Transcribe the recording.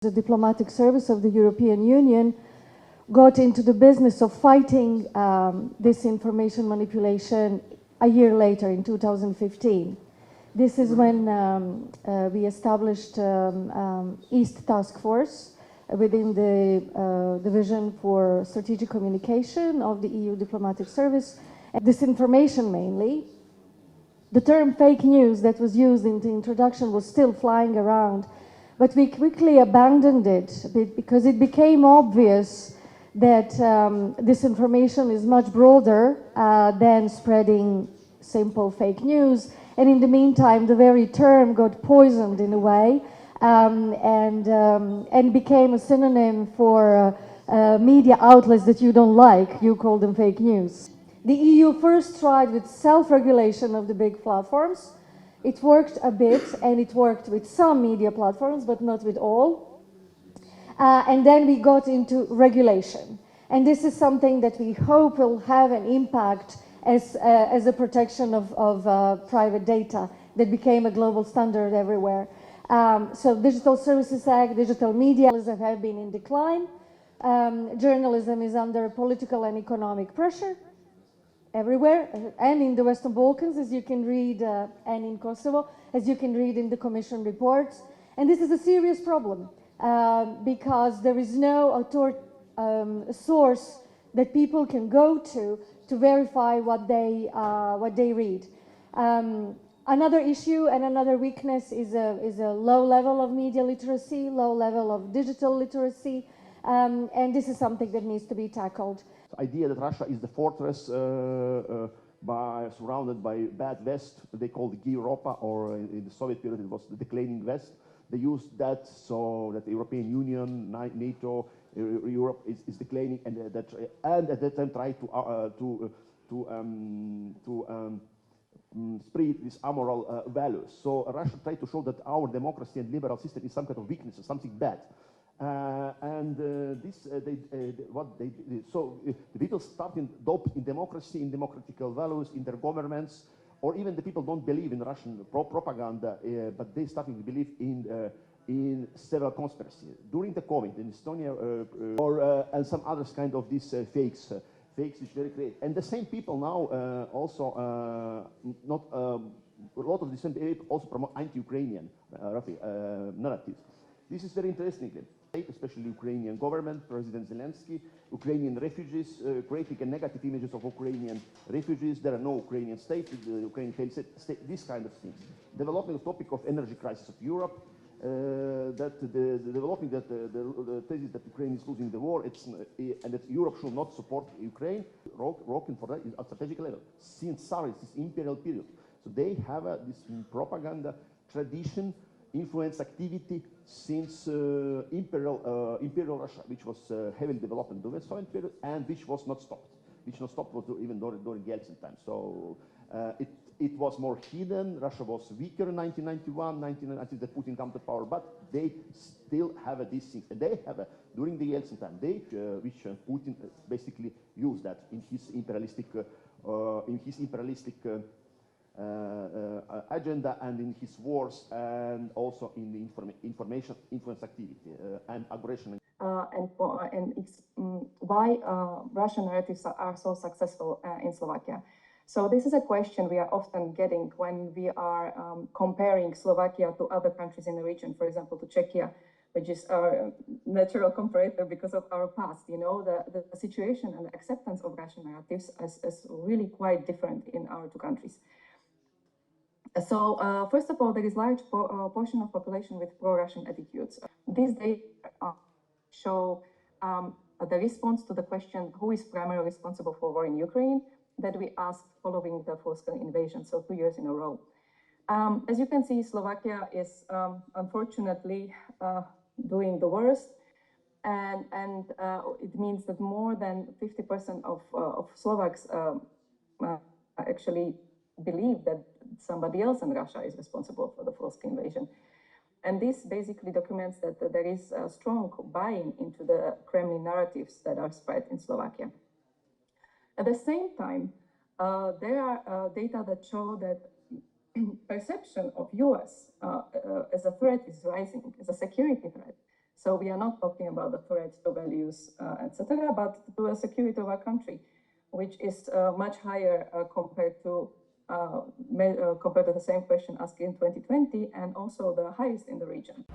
The diplomatic service of the European Union got into the business of fighting disinformation manipulation a year later, in 2015. This is when we established East Task Force within the Division for Strategic Communication of the EU Diplomatic Service. Disinformation mainly. The term fake news that was used in the introduction was still flying around, but we quickly abandoned it because it became obvious that disinformation is much broader than spreading simple fake news. And in the meantime, the very term got poisoned in a way and became a synonym for media outlets that you don't like. You call them fake news. The EU first tried with self-regulation of the big platforms. It worked a bit, and it worked with some media platforms, but not with all. And then we got into regulation. And this is something that we hope will have an impact as a protection of private data that became a global standard everywhere. So Digital Services Act, digital media have been in decline. Journalism is under political and economic pressure everywhere, and in the Western Balkans, as you can read, and in Kosovo, as you can read in the Commission reports. And this is a serious problem because there is no source that people can go to verify what they read. Another issue and another weakness is a low level of media literacy, low level of digital literacy, and this is something that needs to be tackled. The idea that Russia is the fortress surrounded by bad West, they called Europa, or in the Soviet period it was the declining West. They used that so that the European Union, NATO, Europe is declining, and at that time tried to spread these amoral values. So Russia tried to show that our democracy and liberal system is some kind of weakness, something bad. So the people starting dope in democracy, in democratical values, in their governments, or even the people don't believe in Russian propaganda, but they starting to believe in several conspiracies. During the COVID in Estonia, and some other kind of these fakes which very great. And the same people now also a lot of the same people also promote anti-Ukrainian narratives. This is very interesting. Especially Ukrainian government, President Zelensky, Ukrainian refugees, creating a negative images of Ukrainian refugees. There are no Ukrainian state, the Ukrainian failed state, these kind of things. Developing the topic of energy crisis of Europe, developing that the thesis that Ukraine is losing the war, and that Europe should not support Ukraine, working for that at strategic level. Since Tsarist, this imperial period. So they have this propaganda tradition, influence activity since imperial Russia, which was heavily developed in the Soviet period and which was not stopped. Which not stopped was even during Yeltsin time. So it was more hidden. Russia was weaker in 1991, 1990, that Putin come to power, but they still have these things. And they have during the Yeltsin time, which Putin basically used that in his imperialistic agenda and in his wars, and also in the information influence activity and aggression. Why Russian narratives are so successful in Slovakia. So this is a question we are often getting when we are comparing Slovakia to other countries in the region, for example, to Czechia, which is our natural comparator because of our past. You know, the situation and the acceptance of Russian narratives is really quite different in our two countries. So, first of all, there is a large portion of population with pro-Russian attitudes. These data show the response to the question, who is primarily responsible for war in Ukraine, that we asked following the full-scale invasion, so 2 years in a row. As you can see, Slovakia is unfortunately doing the worst, and it means that more than 50% of Slovaks actually believe that somebody else in Russia is responsible for the full-scale invasion. And this basically documents that there is a strong buy-in into the Kremlin narratives that are spread in Slovakia. At the same time, there are data that show that perception of US as a threat is rising, as a security threat. So we are not talking about the threat to values, etc., but to the security of our country, which is much higher compared to the same question asked in 2020, and also the highest in the region.